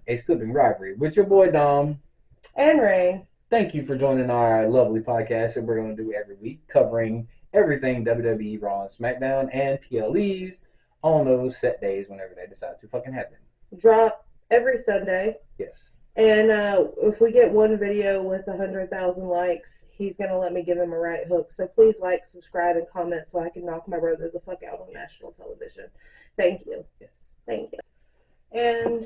a Sibling Rivalry with your boy Dom. And Rain. Thank you for joining our lovely podcast that we're going to do every week, covering everything WWE, Raw, and SmackDown, and PLEs on those set days whenever they decide to fucking have them. Drop every Sunday. Yes. And if we get one video with 100,000 likes, he's going to let me give him a right hook. So please like, subscribe, and comment so I can knock my brother the fuck out on national television. Thank you. Yes. Thank you. And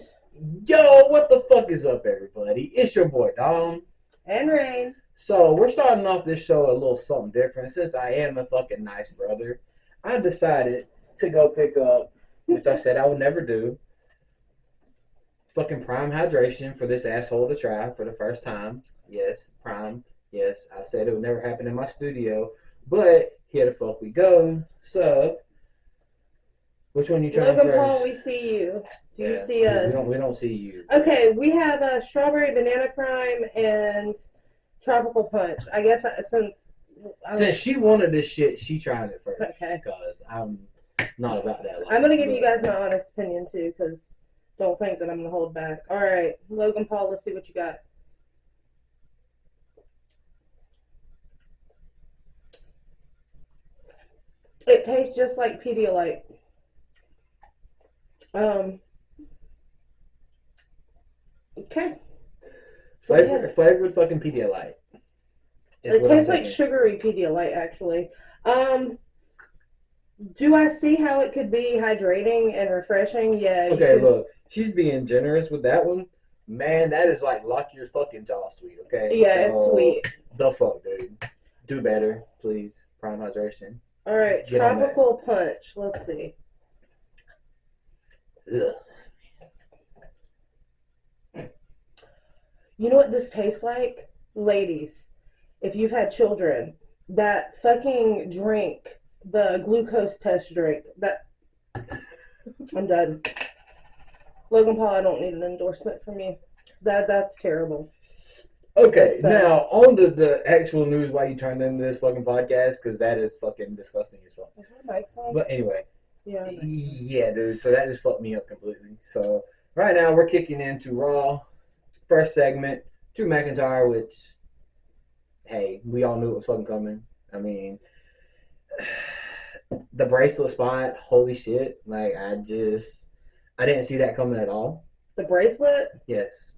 yo, what the fuck is up, everybody? It's your boy Dom. And Rain. So we're starting off this show a little something different. Since I am a fucking nice brother, I decided to go pick up, which I said I would never do, fucking Prime hydration for this asshole to try for the first time. Yes, Prime. Yes, I said it would never happen in my studio, but here the fuck we go. So, which one you trying Logan first? Paul, we see you. Do you see us? We don't see you. Okay, we have a strawberry banana crime and tropical punch. I guess Since she wanted this shit, she tried it first. Okay. Because I'm not about that life. I'm gonna give you guys my honest opinion too, because don't think that I'm gonna hold back. All right, Logan Paul, let's see what you got. It tastes just like Pedialyte. Okay. Flavored fucking Pedialyte. It tastes like sugary Pedialyte, actually. Do I see how it could be hydrating and refreshing? Yeah. Okay, look, she's being generous with that one. Man, that is like lock your fucking jaw sweet, okay? Yeah, it's sweet. The fuck, dude. Do better, please. Prime hydration. All right, Get tropical punch. Let's see. Ugh. You know what this tastes like? Ladies, if you've had children, that fucking drink, the glucose test drink, I'm done. Logan Paul, I don't need an endorsement from you. That's terrible. Okay, now on to the actual news why you turned into this fucking podcast, because that is fucking disgusting as fuck. Is my mic on? But anyway. Yeah. Yeah, dude, so that just fucked me up completely. So right now we're kicking into Raw. First segment, Drew McIntyre, which, hey, we all knew it was fucking coming. I mean, the bracelet spot, holy shit. Like, I didn't see that coming at all. The bracelet? Yes.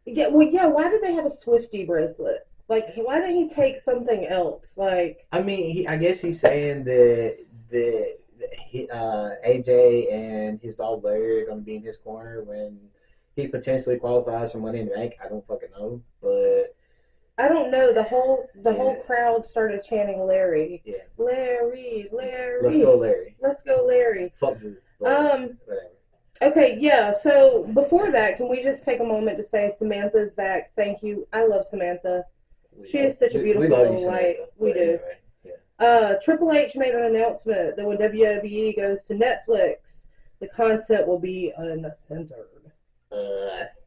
Yeah, well, yeah, why did they have a Swiftie bracelet? Like, why didn't he take something else? Like, I mean, I guess he's saying that AJ and his dog Larry are going to be in his corner when he potentially qualifies for Money in the Bank. I don't fucking know, but I don't know. The whole crowd started chanting Larry. Yeah. Larry. Let's go, Larry. Let's go, Larry. Fuck Drew. Whatever. Okay, yeah. So before that, can we just take a moment to say Samantha's back? Thank you. I love Samantha. She is such a beautiful little light. We do. Anyway, yeah. Triple H made an announcement that when WWE goes to Netflix, the content will be uncensored.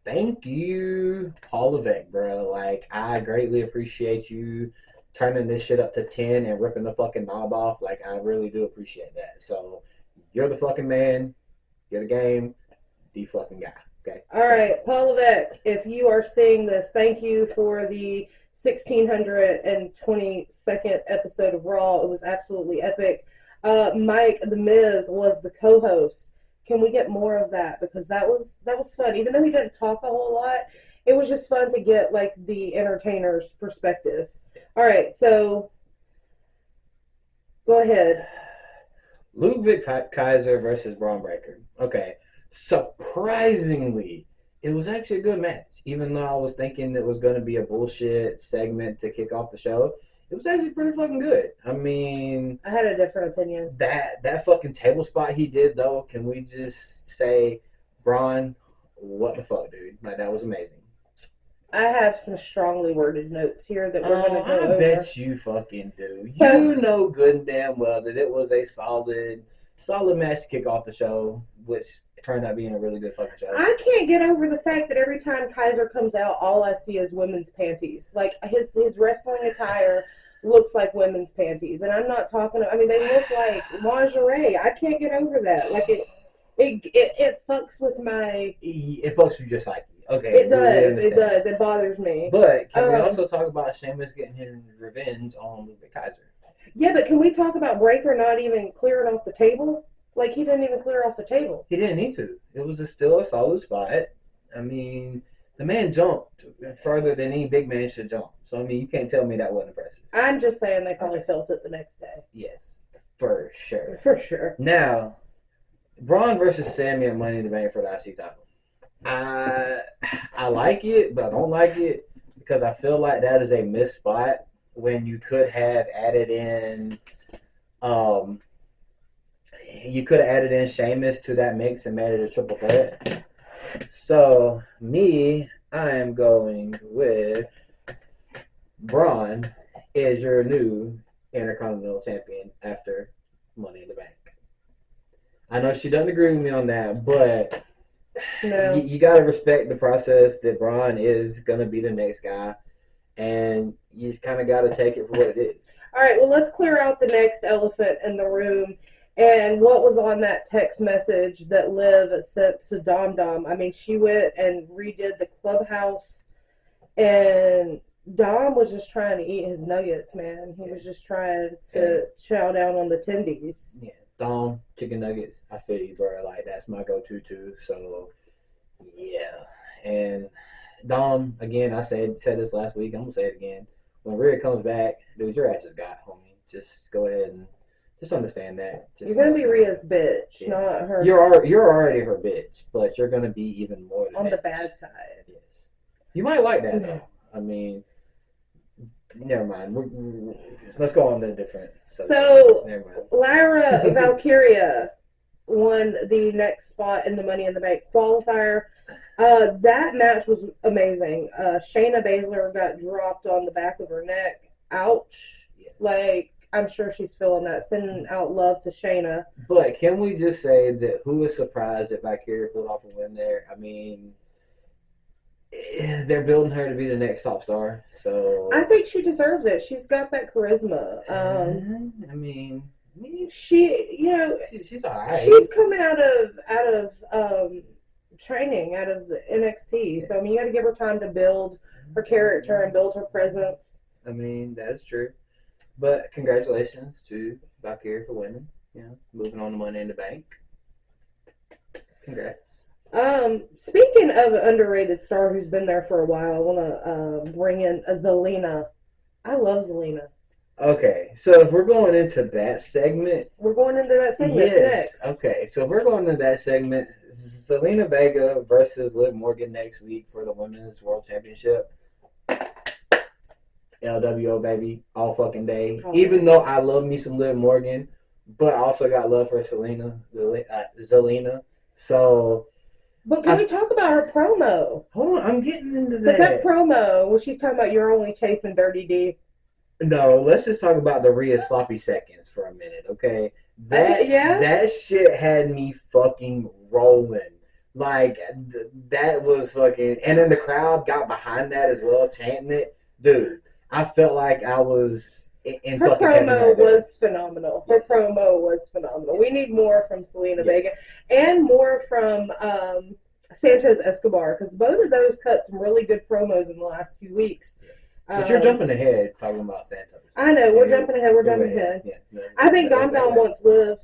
Thank you, Paul Levesque, bro. Like, I greatly appreciate you turning this shit up to 10 and ripping the fucking knob off. Like, I really do appreciate that. So, you're the fucking man. You're the game. The fucking guy. Okay? All right, Paul Levesque, if you are seeing this, thank you for the 1622nd episode of Raw. It was absolutely epic. Mike the Miz was the co-host. Can we get more of that? Because that was fun. Even though he didn't talk a whole lot, it was just fun to get like the entertainer's perspective. All right, so go ahead. Ludwig Kaiser versus Braun Breaker. Okay. Surprisingly, it was actually a good match. Even though I was thinking it was going to be a bullshit segment to kick off the show, it was actually pretty fucking good. I mean, I had a different opinion. That fucking table spot he did, though, can we just say, Braun, what the fuck, dude? Like, that was amazing. I have some strongly worded notes here that we're going to go over. I bet you fucking do. So, you know good and damn well that it was a solid match to kick off the show, which turned out being a really good fucking show. I can't get over the fact that every time Kaiser comes out, all I see is women's panties. Like, his wrestling attire looks like women's panties. And I'm not talking, I mean, they look like lingerie. I can't get over that. Like, It fucks with my. It fucks with your psyche. Okay, It we does. It understand that. does. It bothers me. But can we Um, also talk about Sheamus getting his revenge on Luke Kaiser? yeah, but can we talk about Breaker not even clearing off the table? Like he didn't even clear off the table. He didn't need to. It was still a solid spot. I mean, the man jumped further than any big man should jump. So, I mean, you can't tell me that wasn't impressive. I'm just saying they probably felt it the next day. Yes, for sure. For sure. Now, Braun versus Sammy at Money in the Bank for the IC title. I like it, but I don't like it because I feel like that is a missed spot when you could have added in Sheamus to that mix and made it a triple threat. So I am going with Braun is your new Intercontinental Champion after Money in the Bank. I know she doesn't agree with me on that, but No. you got to respect the process that Braun is going to be the next guy, and you just kind of got to take it for what it is. All right, well, let's clear out the next elephant in the room. And what was on that text message that Liv sent to Dom Dom? I mean, she went and redid the clubhouse, and Dom was just trying to eat his nuggets, man. He was just trying to chow down on the tendies. Yeah, Dom, chicken nuggets. I feel you, bro. Like, that's my go-to, too. So, yeah. And Dom, again, I said this last week. I'm going to say it again. When Rhea comes back, dude, your ass is got, homie. Just go ahead and just understand that. You're going to be Rhea's bitch, not her. You're already her bitch, but you're going to be even more than on that. The bad side. Yes. You might like that, though. I mean, never mind. Let's go on to a different subject. So, never mind. Lyra Valkyria won the next spot in the Money in the Bank qualifier. That match was amazing. Shayna Baszler got dropped on the back of her neck. Ouch. Yes. Like, I'm sure she's feeling that. Sending out love to Shayna. But can we just say that who was surprised that Valkyria pulled off a win there? I mean, they're building her to be the next top star. So I think she deserves it. She's got that charisma. I mean, she, you know, she's all right. She's coming out of training, out of the NXT. So I mean, you got to give her time to build her character and build her presence. I mean, that's true. But congratulations to Valkyria for winning. You know, moving on to Money in the Bank. Congrats. Speaking of an underrated star who's been there for a while, I want to bring in Zelina. I love Zelina. Okay, so if we're going into that segment, we're going into that segment next. Okay, so if we're going into that segment, Zelina Vega versus Liv Morgan next week for the Women's World Championship. LWO, baby, all fucking day. Oh, even though I love me some Liv Morgan, but I also got love for Zelina. So, but can we talk about her promo? Hold on, I'm getting into that. That promo where she's talking about you're only chasing Dirty D. No, let's just talk about the Rhea sloppy seconds for a minute, okay? That shit had me fucking rolling. Like, that was fucking... And then the crowd got behind that as well, chanting it. Dude, I felt like I was in her fucking... Her promo was phenomenal. Her promo was phenomenal. We need more from Zelina Vega. And more from Santos Escobar, because both of those cut some really good promos in the last few weeks. But you're jumping ahead talking about Santos. I know, we're jumping ahead. Yeah, I think Dom Dom wants Liv.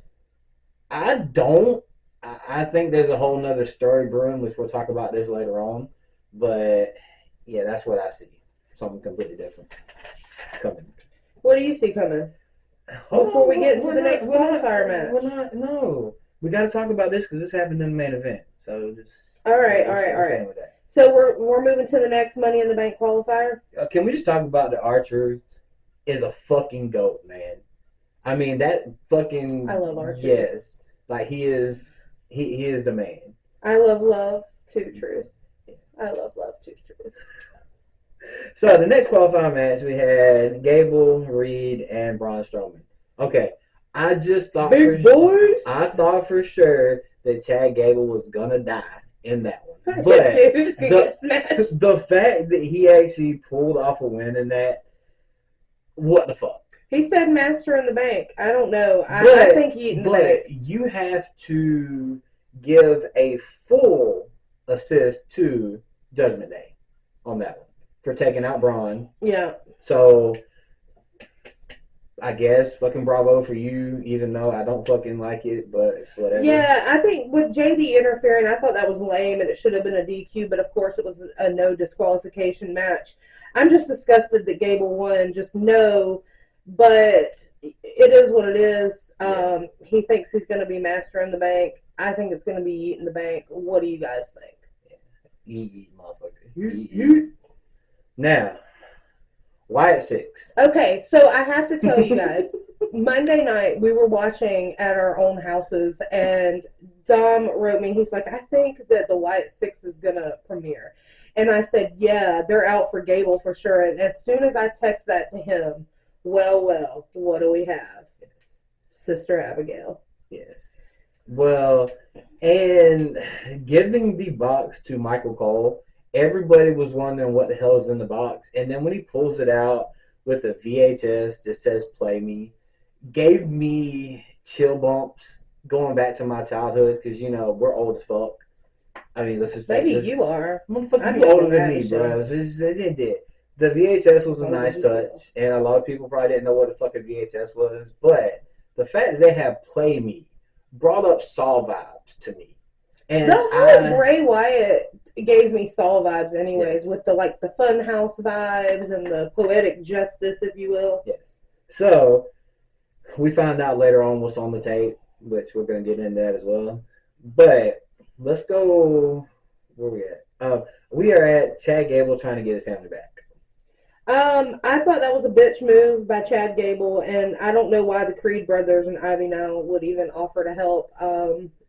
I don't. I think there's a whole nother story brewing, which we'll talk about this later on. But, yeah, that's what I see. Something completely different coming. What do you see coming? Before we get into the next qualifier match. No. We got to talk about this because this happened in the main event. So just... All right. So we're moving to the next Money in the Bank qualifier. Can we just talk about the R-Truth is a fucking goat, man. I mean that fucking. I love R-Truth. Yes, like he is the man. I love to Truth. I love to Truth. So the next qualifying match we had Gable, Reed, and Braun Strowman. Okay, I just thought big boys. I thought for sure that Chad Gable was gonna die in that one. But the fact that he actually pulled off a win in that, what the fuck? He said master in the bank. I don't know. I think he eating the bank. You have to give a full assist to Judgment Day on that one for taking out Braun. Yeah. So I guess fucking bravo for you, even though I don't fucking like it, but it's whatever. Yeah, I think with JD interfering, I thought that was lame and it should have been a DQ, but of course it was a no disqualification match. I'm just disgusted that Gable won. Just no, but it is what it is. He thinks he's going to be Master in the Bank. I think it's going to be Yeet in the Bank. What do you guys think? Yeet, motherfucker. Yeet. Now, Wyatt 6. Okay, so I have to tell you guys, Monday night we were watching at our own houses, and Dom wrote me. He's like, I think that the Wyatt 6 is gonna premiere, and I said, yeah, they're out for Gable for sure. And as soon as I text that to him, well, what do we have? Sister Abigail. Yes. Well, and giving the box to Michael Cole, everybody was wondering what the hell is in the box. And then when he pulls it out with the VHS that says play me, gave me chill bumps going back to my childhood because, you know, we're old as fuck. I mean, let's just maybe you are. Motherfucker, you older than me, bro. It did. The VHS was a nice touch, and a lot of people probably didn't know what the fuck a VHS was. But the fact that they have Play Me brought up Saw vibes to me. And the whole Bray Wyatt gave me Saw vibes anyways, with the fun house vibes and the poetic justice, if you will. Yes. So we found out later on what's on the tape, which we're going to get into that as well. But let's go, where we at? We are at Chad Gable trying to get his family back. I thought that was a bitch move by Chad Gable, and I don't know why the Creed brothers and Ivy now would even offer to help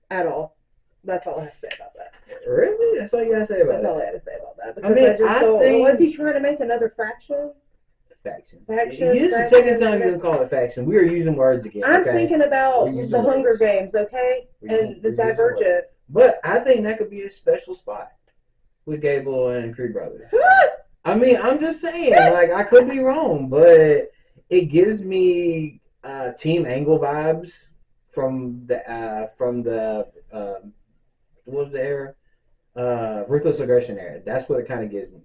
at all. That's all I have to say about that. Really? That's all you gotta say about that? That's all I had to say about that. Because I mean, I think... Was he trying to make another faction? Faction. This is the second time you're going to call it faction. We are using words again. I'm thinking about the Hunger Games, okay? And the Divergent. But I think that could be a special spot with Gable and Creed brothers. I mean, I'm just saying, like, I could be wrong, but it gives me Team Angle vibes from the what was the era? Ruthless Aggression era. That's what it kind of gives me.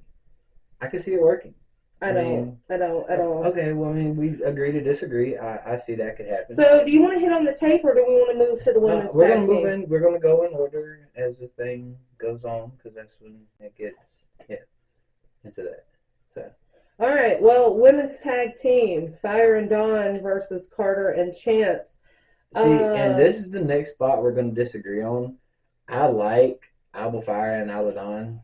I can see it working. I don't at all. Okay, well, I mean, we agree to disagree. I see that could happen. So, do you want to hit on the tape, or do we want to move to the women's we're tag gonna move team? in. We're gonna go in order as the thing goes on, because that's when it gets into that. So. All right. Well, women's tag team: Fire and Dawn versus Carter and Chance. See, and this is the next spot we're gonna disagree on. I like Alba Fire and Alba Dawn.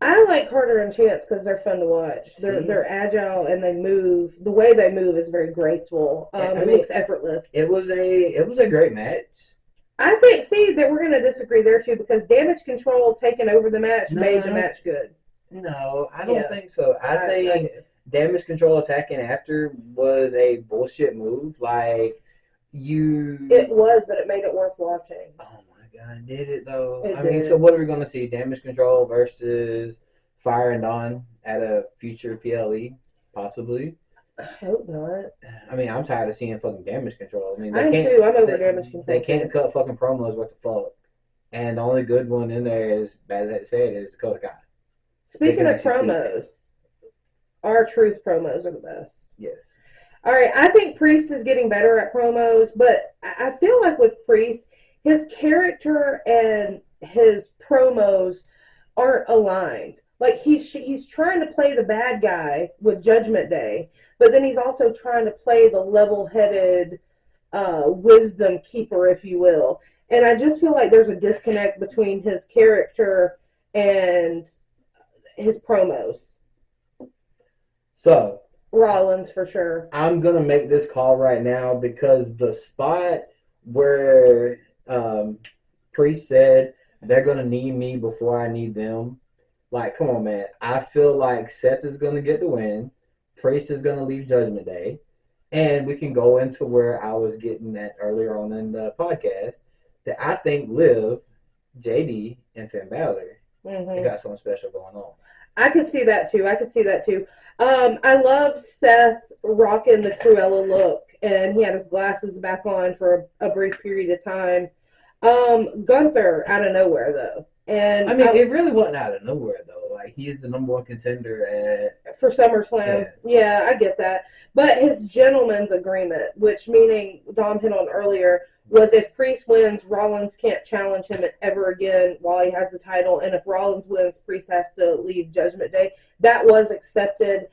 I like Carter and Chance because they're fun to watch. They're agile and they move. The way they move is very graceful. It looks effortless. It was a great match. I think that we're gonna disagree there too, because Damage Control taking over the match made the match good. No, I don't think so. I think Damage Control attacking after was a bullshit move. Like it was, but it made it worth watching. Oh my god, did it though? It I did. mean, so what are we gonna see? Damage Control versus Fire and Dawn at a future PLE, possibly. I hope not. I mean, I'm tired of seeing fucking Damage Control. I mean, I am too. I'm over Damage Control. They can't cut fucking promos. What the fuck? And the only good one in there is, bad as I said, is Dakota Kai. Speaking of promos, our Truth promos are the best. Yes. All right, I think Priest is getting better at promos, but I feel like with Priest, his character and his promos aren't aligned. Like he's trying to play the bad guy with Judgment Day, but then he's also trying to play the level-headed wisdom keeper, if you will. And I just feel like there's a disconnect between his character and his promos. So Rollins for sure. I'm gonna make this call right now because the spot where Priest said they're gonna need me before I need them. Like, come on, man. I feel like Seth is gonna get the win. Priest is gonna leave Judgment Day, and we can go into where I was getting at earlier on in the podcast. That I think Liv, JD, and Finn Balor they got something special going on. I could see that too. I loved Seth rocking the Cruella look, and he had his glasses back on for a brief period of time. Gunther out of nowhere though, and I mean, it really wasn't out of nowhere though. Like he is the number one contender for SummerSlam. Yeah, I get that. But his gentleman's agreement, which meaning Dom hit on earlier, was if Priest wins, Rollins can't challenge him ever again while he has the title, and if Rollins wins, Priest has to leave Judgment Day. That was accepted.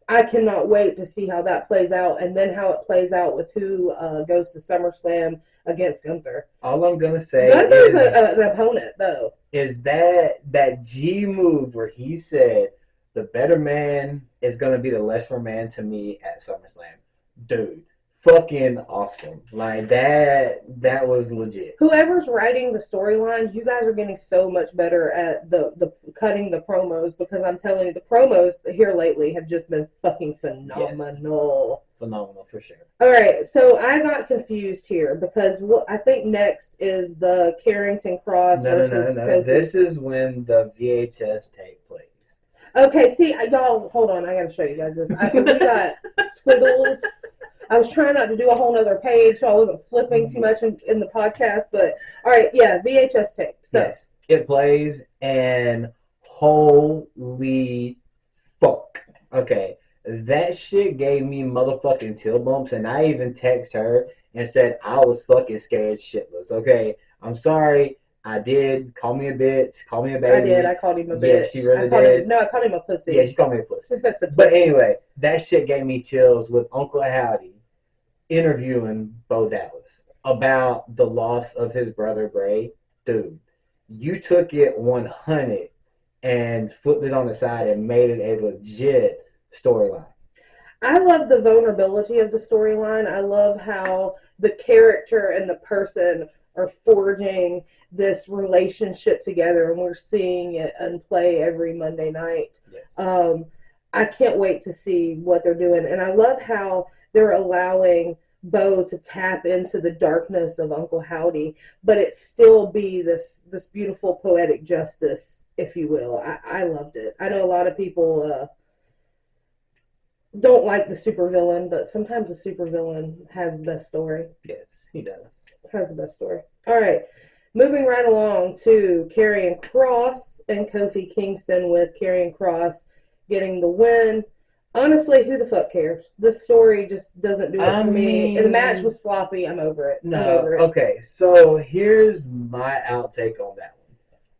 I cannot wait to see how that plays out, and then how it plays out with who goes to SummerSlam against Gunther. All I'm gonna say Gunther's an opponent, though. Is that G move where he said the better man is gonna be the lesser man to me at SummerSlam, dude. Fucking awesome! Like that was legit. Whoever's writing the storylines, you guys are getting so much better at the cutting the promos, because I'm telling you, the promos here lately have just been fucking phenomenal. Yes. Phenomenal for sure. All right, so I got confused here because what I think next is the Carrington Cross versus No. Kofi. This is when the VHS tape plays. Okay, see, y'all, hold on. I got to show you guys this. We got squiggles. I was trying not to do a whole nother page, so I wasn't flipping too much in the podcast. But, all right, yeah, VHS tape. So. Yes, it plays, and holy fuck. Okay, that shit gave me motherfucking chill bumps, and I even text her and said I was fucking scared shitless. Okay, I'm sorry. I did. Call me a bitch. Call me a baby. I did. I called him a bitch. Yeah, she really did. I called him a pussy. Yeah, she called me a pussy. But anyway, that shit gave me chills with Uncle Howdy interviewing Bo Dallas about the loss of his brother Bray. Dude, you took it 100 and flipped it on the side and made it a legit storyline. I love the vulnerability of the storyline. I love how the character and the person are forging this relationship together, and we're seeing it in play every Monday night. Yes. I can't wait to see what they're doing, and I love how they're allowing Bo to tap into the darkness of Uncle Howdy, but it still be this beautiful poetic justice, if you will. I loved it. I know a lot of people don't like the supervillain, but sometimes the supervillain has the best story. Yes, he does. Has the best story. All right. Moving right along to Karrion Kross and Kofi Kingston, with Karrion Kross getting the win. Honestly, who the fuck cares? This story just doesn't do it for me. And the match was sloppy. I'm over it. No, I'm over it. Okay, so here's my outtake on that one.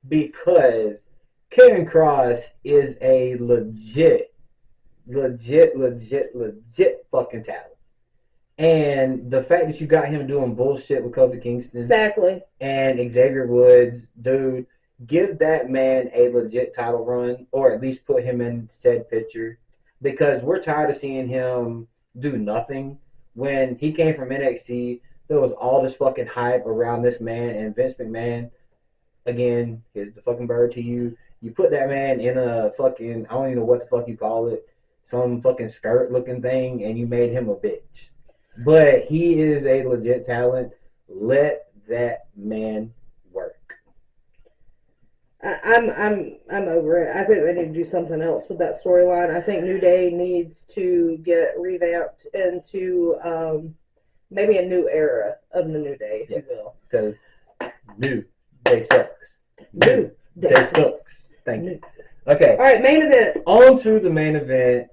Because Karrion Kross is a legit fucking talent. And the fact that you got him doing bullshit with Kofi Kingston. Exactly. And Xavier Woods, dude, give that man a legit title run, or at least put him in said picture. Because we're tired of seeing him do nothing. When he came from NXT, there was all this fucking hype around this man, and Vince McMahon, again, here's the fucking bird to you. You put that man in a fucking, I don't even know what the fuck you call it, some fucking skirt looking thing, and you made him a bitch. But he is a legit talent. Let that man work. I'm over it. I think they need to do something else with that storyline. I think New Day needs to get revamped into maybe a new era of the New Day, if you will. Because New Day sucks. New Day sucks. Thank you. Okay. All right, main event. On to the main event.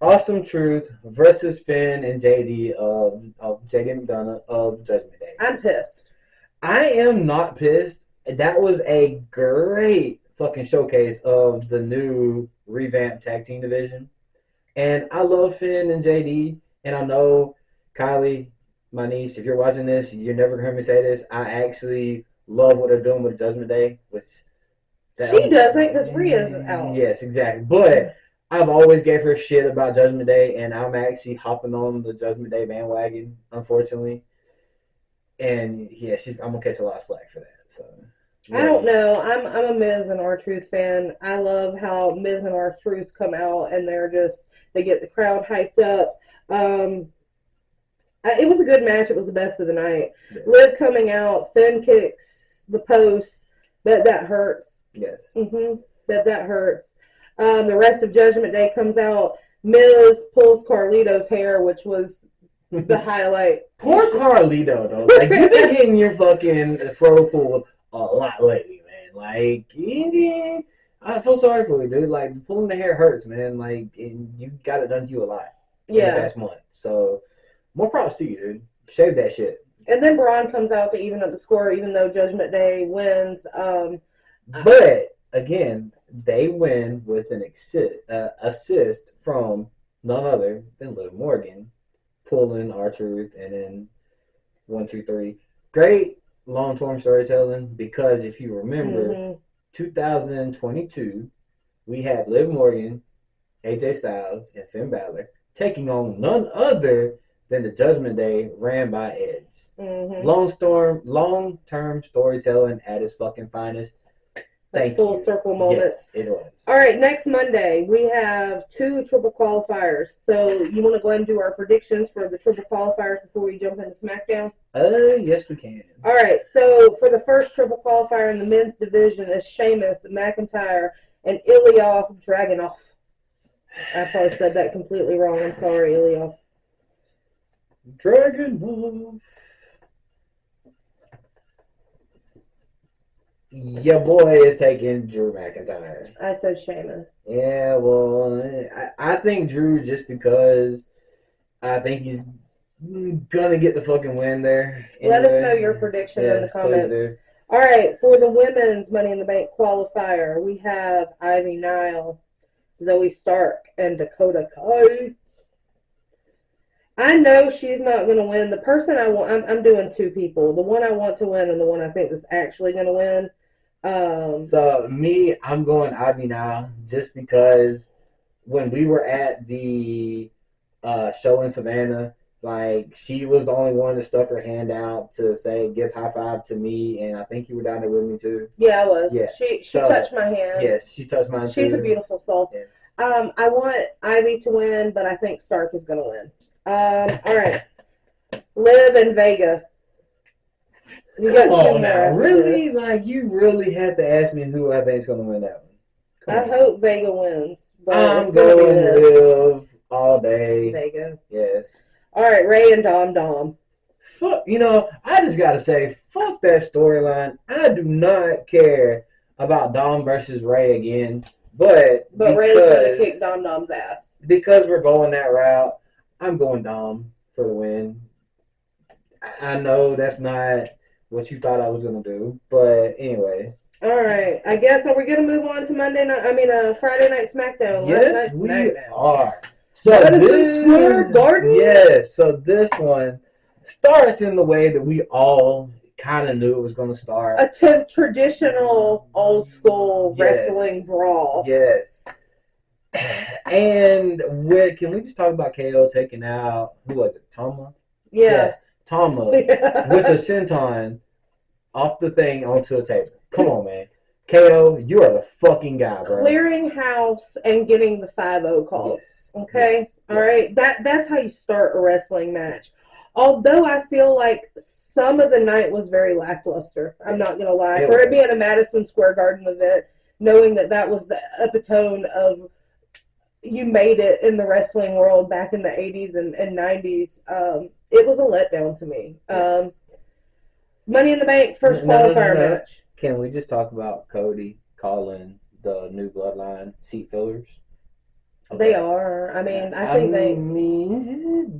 Awesome Truth versus Finn and JD of JD McDonough of Judgment Day. I'm pissed. I am not pissed. That was a great fucking showcase of the new revamped tag team division. And I love Finn and JD. And I know, Kylie, my niece, if you're watching this, you're never going to hear me say this. I actually love what they're doing with Judgment Day. She doesn't, because Rhea's out. Yes, exactly. But I've always gave her shit about Judgment Day, and I'm actually hopping on the Judgment Day bandwagon, unfortunately. And yeah, I'm gonna catch a lot of slack for that. So I don't know. I'm a Miz and R-Truth fan. I love how Miz and R-Truth come out and they get the crowd hyped up. It was a good match. It was the best of the night. Yeah. Liv coming out, Finn kicks the post. Bet that hurts. Yes. Bet that hurts. The rest of Judgment Day comes out. Miz pulls Carlito's hair, which was the highlight. Poor Carlito though. Like you've been getting your fucking fro pulled a lot lately, man. Like I feel sorry for you, dude. Like pulling the hair hurts, man. Like and you got it done to you a lot in the past month. So more props to you, dude. Shave that shit. And then Braun comes out to even up the score, even though Judgment Day wins. But again, they win with an assist from none other than Liv Morgan, pulling R-Truth, and then 1, 2, 3. Great long-term storytelling because if you remember, 2022, we had Liv Morgan, AJ Styles, and Finn Balor taking on none other than the Judgment Day ran by Edge. Long-term storytelling at its fucking finest. Thank full you. Circle moment. Yes, it was. All right, next Monday we have 2 triple qualifiers. So you want to go ahead and do our predictions for the triple qualifiers before we jump into SmackDown? Yes, we can. All right, so for the first triple qualifier in the men's division is Sheamus, McIntyre, and Ilya Dragunov. I probably said that completely wrong. I'm sorry, Ilya. Dragunov. Your boy is taking Drew McIntyre. I said Sheamus. Yeah, well, I think Drew just because I think he's gonna get the fucking win there. Let us know your prediction in the comments. All right, for the women's Money in the Bank qualifier, we have Ivy Nile, Zoe Stark, and Dakota Kai. I know she's not going to win. The person I want, I'm doing 2 people. The one I want to win and the one I think is actually going to win. So me, I'm going Ivy now just because when we were at the show in Savannah, like she was the only one that stuck her hand out to say give high five to me, and I think you were down there with me too. Yeah, I was. Yeah. She touched my hand. Yes, she touched mine too. She's a beautiful soul. Yes. I want Ivy to win, but I think Stark is going to win. All right. Liv and Vega. You got Come on now, really? Like you really had to ask me who I think is going to win that one. I hope Vega wins. But I'm going Liv all day. Vega. Yes. All right, Ray and Dom. Fuck, I just got to say, fuck that storyline. I do not care about Dom versus Ray again. But Ray's going to kick Dom's ass. Because we're going that route, I'm going Dom for the win. I know that's not what you thought I was going to do. But anyway. All right. I guess, are we going to move on to Friday Night SmackDown? Yes, we are. So Madison Square Garden? Yes. So this one starts in the way that we all kind of knew it was going to start. A traditional old school wrestling brawl. Yes. And can we just talk about KO taking out, who was it, Tama? Yeah. Yes, Tama with a senton off the thing onto a table. Come on, man. KO, you are the fucking guy, bro. Clearing house and getting the 5-0 calls. Yes. Okay? Yes. All right? That's how you start a wrestling match. Although I feel like some of the night was very lackluster. I'm not going to lie. For it being a Madison Square Garden event, knowing that was the epitome of you made it in the wrestling world back in the 80s and 90s, it was a letdown to me. Yes. Money in the Bank, first qualifier match. Can we just talk about Cody calling the new bloodline seat fillers? Okay. They are. I mean,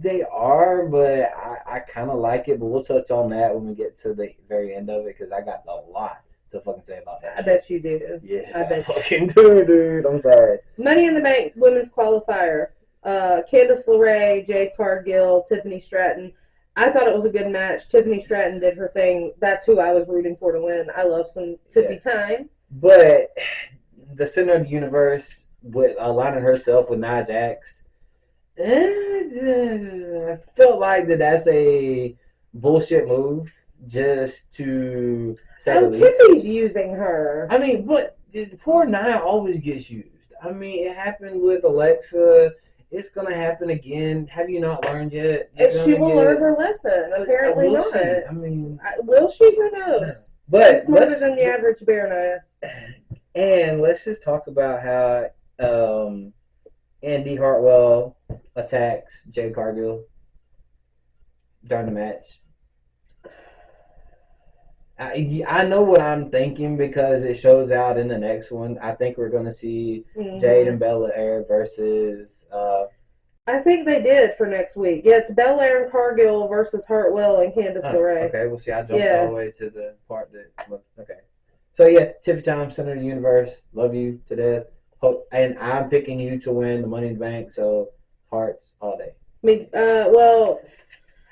they are, but I kind of like it. But we'll touch on that when we get to the very end of it because I got a lot to fucking say about that. I bet you do. Yes, I fucking do, dude. I'm sorry. Money in the Bank women's qualifier. Candice LeRae, Jade Cargill, Tiffany Stratton. I thought it was a good match. Tiffany Stratton did her thing. That's who I was rooting for to win. I love some Tiffy time. But the center of the universe with aligning herself with Nia Jax, I felt like that's a bullshit move just to say the least. Tiffy's using her. I mean, but poor Nia always gets used. I mean, it happened with Alexa. It's going to happen again. Have you not learned yet? She will learn her lesson. Apparently not. I mean, will she? Who knows? But she's smarter than the average bear, Nia. And let's just talk about how Andy Hartwell attacks Jade Cargill. during the match? I know what I'm thinking because it shows out in the next one. I think we're gonna see Jade and Bella Air versus. I think they did for next week. Yeah, it's Belair and Cargill versus Hartwell and Candice LeRae. Okay, well, see, I jumped all the way to the part that. Okay, so yeah, Tiffy Time, Center of the Universe. Love you to death. And I'm picking you to win the Money in the Bank. So hearts all day. Well,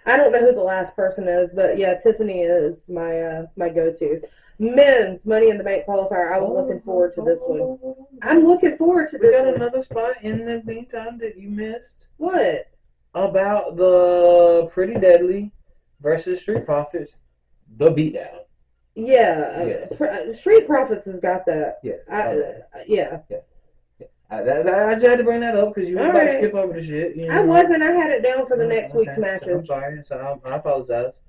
I don't know who the last person is, but yeah, Tiffany is my go-to. Men's Money in the Bank qualifier. I was looking forward to this one. I'm looking forward to this one. We got another spot in the meantime that you missed. What? About the Pretty Deadly versus Street Profits, the beatdown. Yeah. Yes. Street Profits has got that. Yes. Yeah. I just had to bring that up because you were about to skip over the shit. You know? I wasn't. I had it down for the next week's matches. I'm sorry. So I apologize.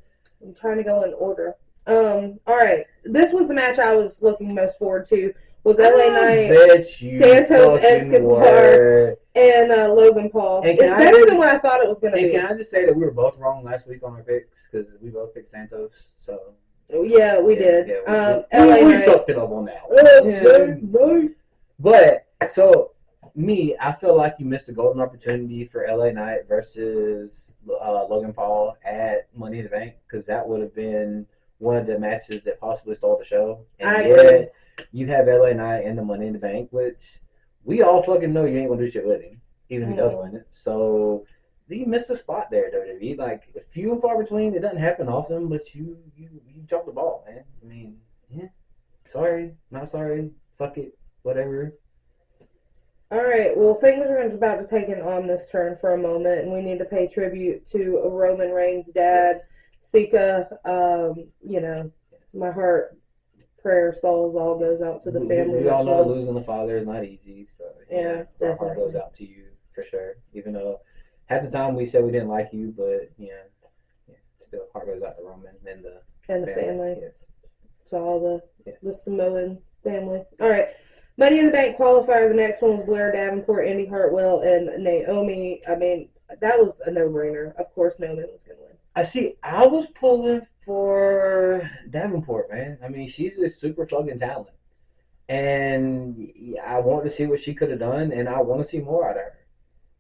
I'm trying to go in order. All right. This was the match I was looking most forward to. Was LA Knight, Santos Escobar, and Logan Paul. It's better than what I thought it was going to be. Can I just say that we were both wrong last week on our picks because we both picked Santos. So yeah, we did. Yeah, we sucked it up on that one. But so I feel like you missed a golden opportunity for LA Knight versus Logan Paul at Money in the Bank because that would have been one of the matches that possibly stole the show. And I agree. You have LA Knight in the Money in the Bank, which we all fucking know you ain't gonna do shit with him, even if he does win it. So you missed a spot there, WWE. Like few and far between. It doesn't happen often, but you dropped the ball, man. I mean, yeah. Sorry, not sorry. Fuck it, whatever. All right. Well, things are about to take an ominous turn for a moment, and we need to pay tribute to Roman Reigns' dad, Sika. My heart. Prayer souls all goes out to the family. We all know losing a father is not easy, so yeah, our heart goes out to you for sure. Even though half the time we said we didn't like you, but still heart goes out to Roman and the family. Yes, to all the Samoan family. All right, Money in the Bank qualifier. The next one was Blair Davenport, Indy Hartwell, and Naomi. I mean, that was a no-brainer. Of course, Naomi was going to win. I was pulling for Davenport, man. I mean, she's a super fucking talent. And I want to see what she could have done, and I want to see more out of her.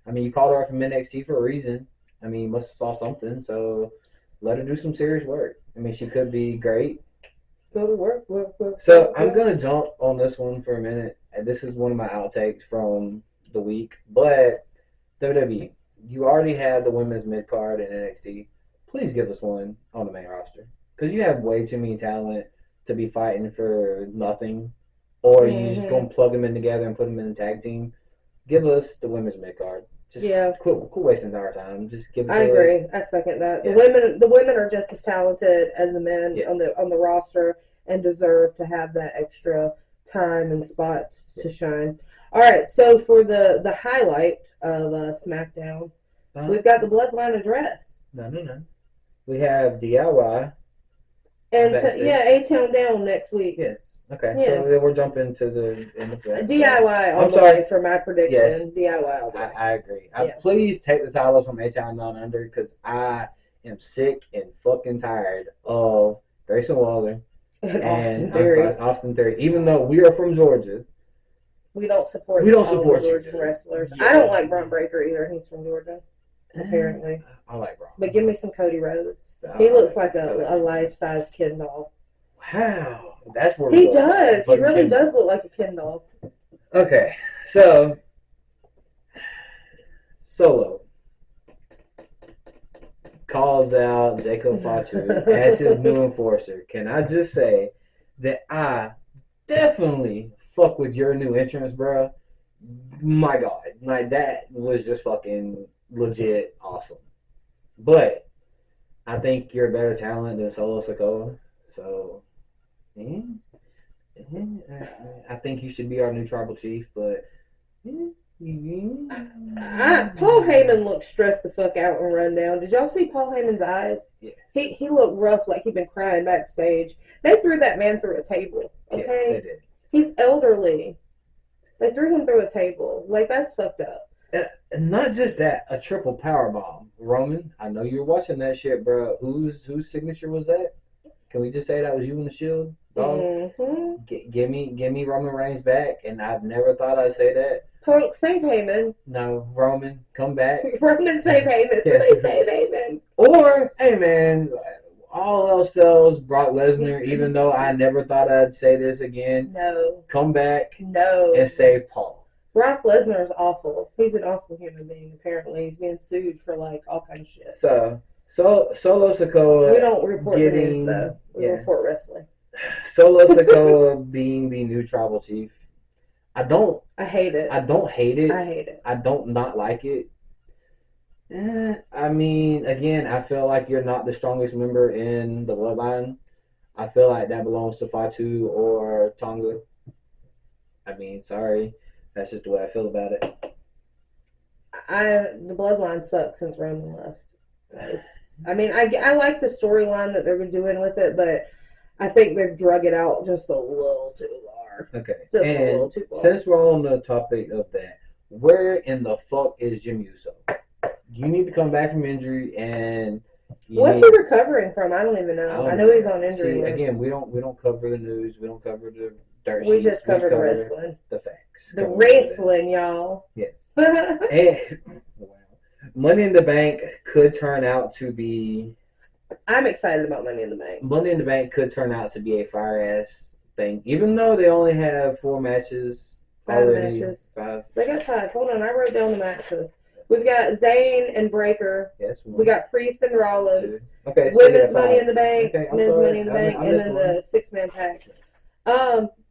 I mean, you called her from NXT for a reason. I mean, you must have saw something, so let her do some serious work. I mean, she could be great. Go to work. So I'm going to jump on this one for a minute. This is one of my outtakes from the week. But WWE, you already had the women's mid-card in NXT. Please give us one on the main roster. Because you have way too many talent to be fighting for nothing. Or you just going to plug them in together and put them in the tag team. Give us the women's mid-card. Just quit wasting our time. Just give it to us. I agree. I second that. Yes. The women are just as talented as the men on the roster and deserve to have that extra time and spots to shine. All right, so for the highlight of SmackDown, we've got the Bloodline address. No. We have DIY. And A-Town Down next week. Yes. Okay. Yeah. So then we're jumping to the end of that. DIY all the way for my prediction. Yes. DIY all the way. I agree. Please take the titles from A-Town Down Under because I am sick and fucking tired of Grayson Waller and Austin Theory. Even though we are from Georgia. We don't support Georgian wrestlers. Yes. I don't like Braun Breaker either. He's from Georgia. Apparently. I like Braun. But give me some Cody Rhodes. He looks like a life-size Ken doll. Wow. That's where he does. He really does look like a Ken doll. Okay. So, Solo calls out Jacob Fatu as his new enforcer. Can I just say that I definitely fuck with your new entrance, bro? My God. Like, that was just fucking legit awesome. But I think you're a better talent than Solo Sikoa. So, I think you should be our new tribal chief, but Paul Heyman looked stressed the fuck out and run down. Did y'all see Paul Heyman's eyes? Yeah. He looked rough, like he'd been crying backstage. They threw that man through a table. Okay? Yeah, they did. He's elderly. They threw him through a table. Like, that's fucked up. Not just that, a triple power bomb. Roman, I know you're watching that shit, bro. Whose signature was that? Can we just say that was you in the Shield, dog? Mm-hmm. Give me Roman Reigns back, and I've never thought I'd say that. Punk, save Heyman. No, Roman, come back. Roman, save Heyman. Yes. Somebody save Heyman. Or, hey man, all else fails, Brock Lesnar. Even though I never thought I'd say this again, No. come back No. and save Paul. Brock Lesnar is awful. He's an awful human being, apparently. He's being sued for, like, all kinds of shit. So Solo Sikoa. We don't report the news, though. We report wrestling. Solo Sikoa being the new tribal chief. I hate it. I don't hate it. I hate it. I don't not like it. I mean, again, I feel like you're not the strongest member in the bloodline. I feel like that belongs to Fatu or Tonga. I mean, sorry. That's just the way I feel about it. The bloodline sucks since Roman left. I like the storyline that they're doing with it, but I think they've drug it out just a little too far. Okay. Just and a little too far. Since we're on the topic of that, where in the fuck is Jim Uso? You need to come back from injury, and what's he recovering from? I don't even know. I know he's on injury list. Again, we don't cover the news. We don't cover the dirt sheet. We just cover the wrestling. The facts. The wrestling, y'all. Yes. And Money in the Bank could turn out to be. I'm excited about Money in the Bank. Money in the Bank could turn out to be a fire ass thing, even though they only have 4 matches. Five matches. They got 5. Hold on, I wrote down the matches. We've got Zayn and Breaker. Yes. We got Priest and Rollins. Okay. Women's Money in the Bank. Okay, men's Money in the Bank, and then the 6-man tag.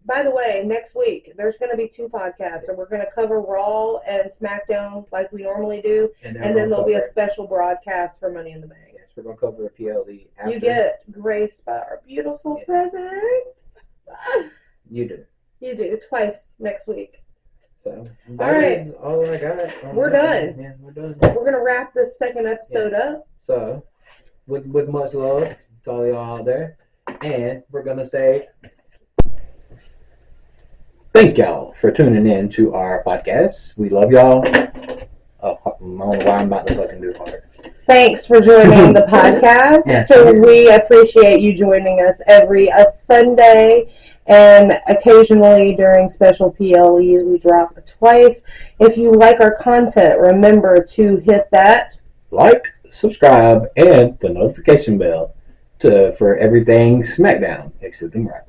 By the way, next week there's going to be 2 podcasts, so we're going to cover Raw and SmackDown like we normally do, and then there'll be a special broadcast for Money in the Bank. Yes, we're going to cover the PLE after. You get graced by our beautiful president. You do. You do twice next week. So that is all I got. We're done. Yeah, we're done. We're gonna wrap this second episode up. So, with much love to all y'all out there, and we're gonna say thank y'all for tuning in to our podcast. We love y'all. Oh, I don't know why I'm about to fucking do hard. Thanks for joining the podcast. Yes. So we appreciate you joining us every Sunday. And occasionally during special PLEs, we drop twice. If you like our content, remember to hit that like, subscribe, and the notification bell for everything SmackDown, except Sibling Rivalry.